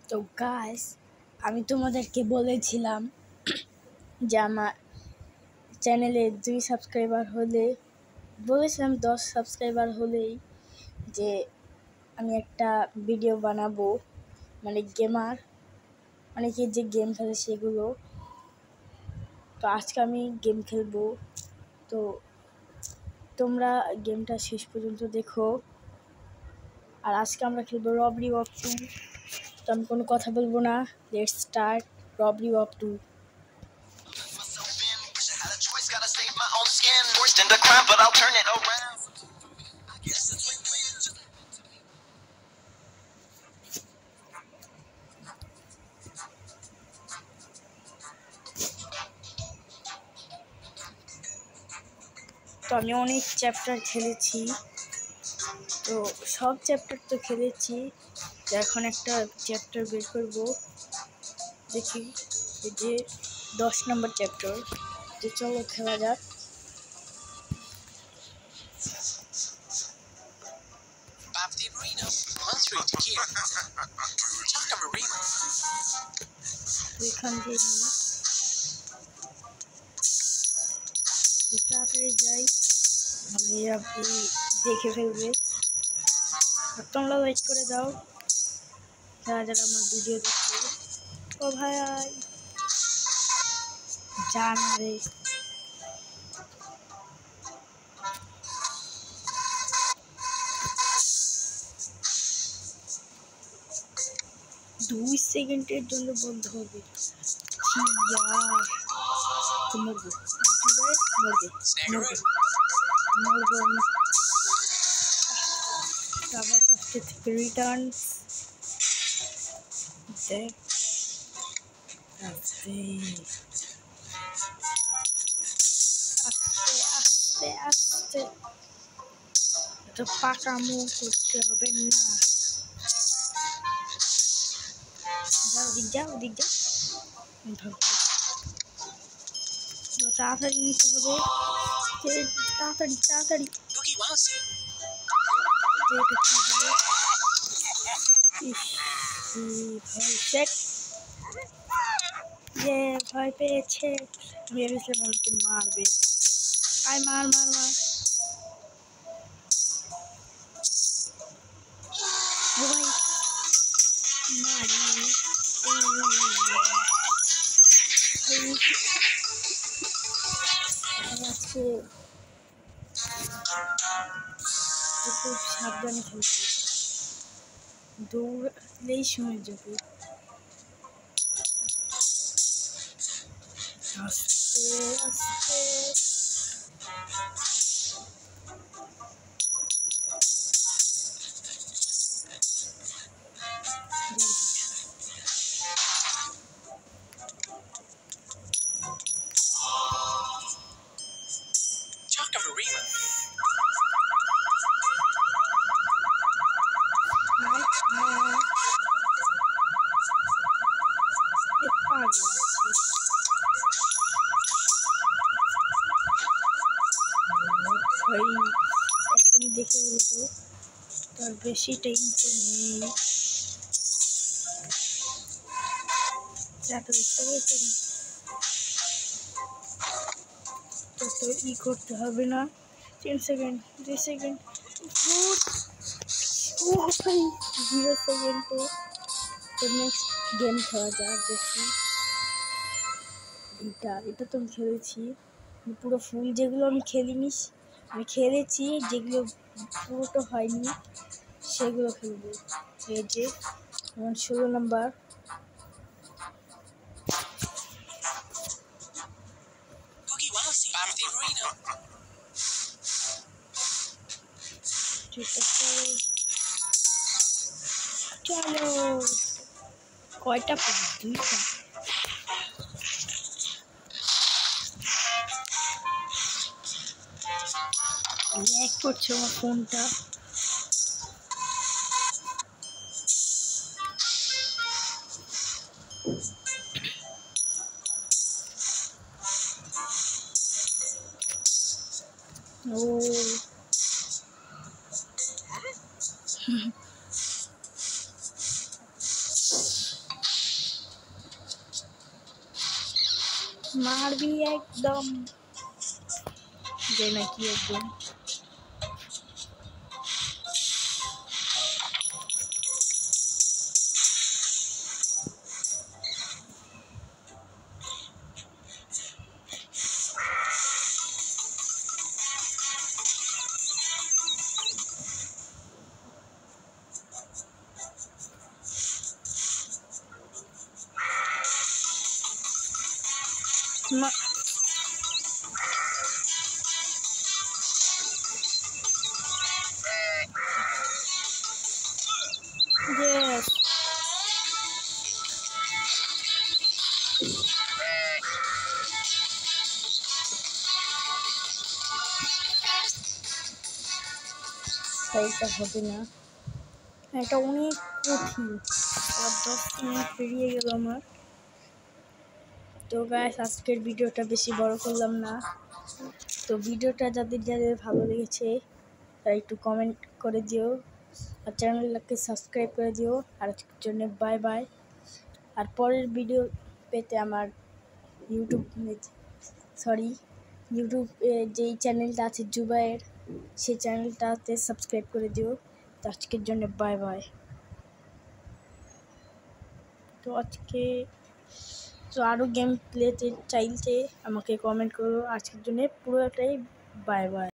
তো গাইস, আমি তোমাদেরকে বলেছিলাম যে আমার চ্যানেলে 2 সাবস্ক্রাইবার হলে, বলেছিলাম 10 সাবস্ক্রাইবার হলেই যে আমি একটা ভিডিও বানাবো, মানে গেমার, অনেকে যে গেম খেলে সেগুলো। তো আজকে আমি গেম খেলবো, তো তোমরা গেমটা শেষ পর্যন্ত দেখো। আর আজকে আমরা খেলবো রবারি ওয়াক 2। তো আমি কোনো কথা বলবো না, লেটস স্টার্ট রবারি ওয়াক 2। তো আমি অনেক চ্যাপ্টার খেলেছি, তো সব চ্যাপ্টার তো খেলেছি। তো এখন একটা চ্যাপ্টার বের করব, দেখি এই যে 10 নম্বর চ্যাপ্টার। তো চলো খেলা যাক। এখান দিয়ে তাড়াতাড়ি যাই, নাহলে আপনি দেখে ফেলবে। তোমরা লাইক করে দাও যারা যারা আমার ভিডিও দেখবে। ও ভাই জান রে, দুই সেকেন্ডের জন্য বন্ধ হবে। মরবো আমি। আবার ফার্স্টে থেকে রিটার্ন আস্তে আস্তে আস্তে, তো পাকামো করতে হবে না। যাও ওদিক যাও, তাড়াতাড়ি নিতে হবে, তাড়াতাড়ি তাড়াতাড়ি। ভয় পেয়েছে, ভেবেছিলাম আমাকে মারবে। আয় মার মার মার। ভাই মারি খুব সাবধানে খেলছি, দৌড়লেই সময় যাবে। আস্তে আস্তে এখনই দেখে বলতো, তার বেশি টেনশন নেই। এত দেখতে পেয়েছেন, তত করতে হবে না। 3 সেকেন্ড 2 সেকেন্ড 0 সেকেন্ডে। তো নেক্সট গেম খেলা যাক, দেখি। এটা তো খেলেছি পুরো ফুল, যেগুলো আমি খেলিনি, আমি খেলেছি যেগুলো পুরোটা হয়নি সেগুলো খেলবো। এই যে 16 নম্বর। ঠিক আছে, চলো। কয়টা পাবো? 2টা। ল্যাগ করছে আমার ফোনটা। ও মারবি একদম যে নাকি একদম Yes. এটা হবে না, এটা অনেক কঠিন। আর 10 মিনিট পেরিয়ে গেল আমার। তো গাইস, আজকের ভিডিওটা বেশি বড় করলাম না। তো ভিডিওটা যাদের যাদের ভালো লেগেছে তারা একটু কমেন্ট করে দিও, আর চ্যানেলটাকে সাবস্ক্রাইব করে দিও। আর আজকের জন্য বাই বাই। আর পরের ভিডিও পেতে আমার ইউটিউবে যেই চ্যানেলটা আছে জুবাইয়ের, সেই চ্যানেলটাতে সাবস্ক্রাইব করে দিও। তো আজকের জন্য বাই বাই। তো আরও গেম প্লেতে চাইতে আমাকে কমেন্ট করো। আজকের জন্য পুরোটাই বাই বাই।